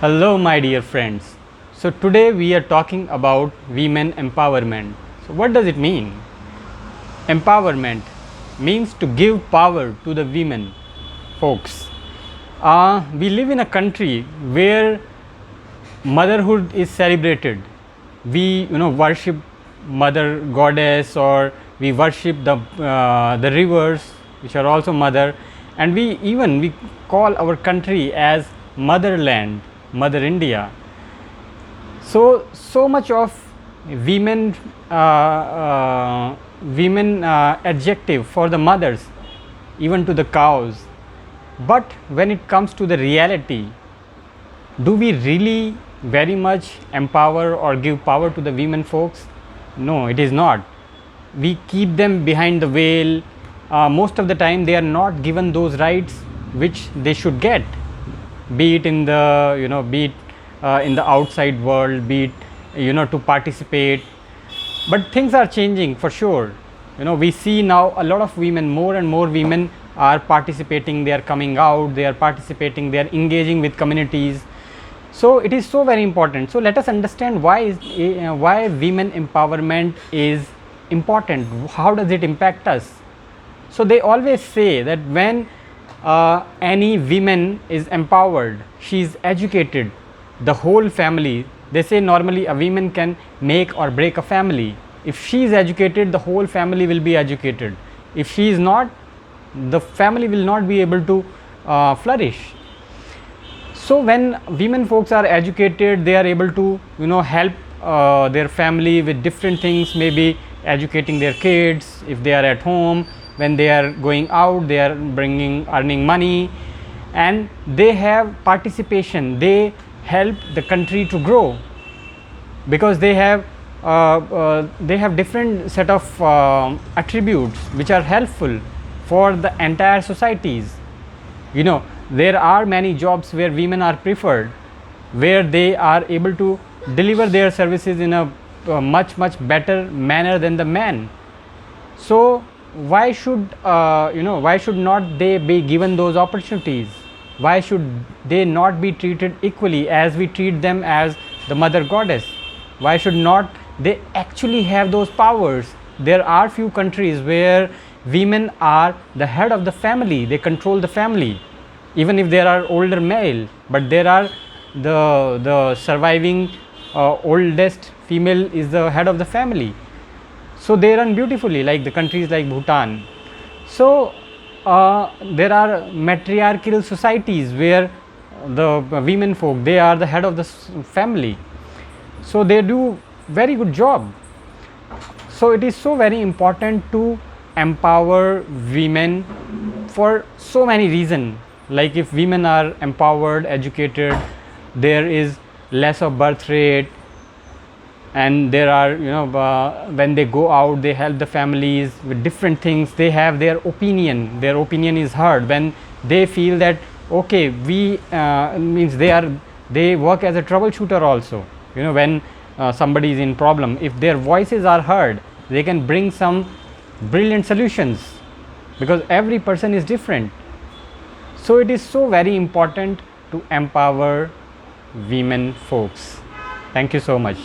Hello, my dear friends. So, today we are talking about women empowerment. So, what does it mean? Empowerment means to give power to the women folks. We live in a country where motherhood is celebrated. We worship mother goddess, or we worship the rivers which are also mother, and we call our country as motherland, mother India. So much of women adjective for the mothers, even to the cows. But when it comes to the reality, do we really very much empower or give power to the women folks? No, it is not. We keep them behind the veil. Most of the time they are not given those rights which they should get, be it in the in the outside world, be it to participate. But things are changing for sure. We see now a lot of women, more and more women are participating, they are coming out, they are participating, they are engaging with communities. So it is so very important. So let us understand why women empowerment is important. How does it impact us? So they always say that when any woman is empowered, she is educated, the whole family, they say normally a woman can make or break a family. If she is educated, the whole family will be educated. If she is not, the family will not be able to flourish. So when women folks are educated, they are able to help their family with different things, maybe educating their kids if they are at home. When they are going out, they are earning money, and they have participation, they help the country to grow, because they have different set of attributes which are helpful for the entire societies. There are many jobs where women are preferred, where they are able to deliver their services in a much better manner than the man. So why should not they be given those opportunities? Why should they not be treated equally as we treat them as the mother goddess? Why should not they actually have those powers? There are few countries where women are the head of the family, they control the family, even if there are older male, but there are the surviving oldest female is the head of the family. So they run beautifully, like the countries like Bhutan. So there are matriarchal societies where the women folk, they are the head of the family, so they do very good job. So it is so very important to empower women for so many reasons. Like if women are empowered, educated, there is less of birth rate, and there are when they go out, they help the families with different things, they have their opinion is heard. When they feel that okay, we means they work as a troubleshooter also. When somebody is in problem, if their voices are heard, they can bring some brilliant solutions, because every person is different. So it is so very important to empower women folks. Thank you so much.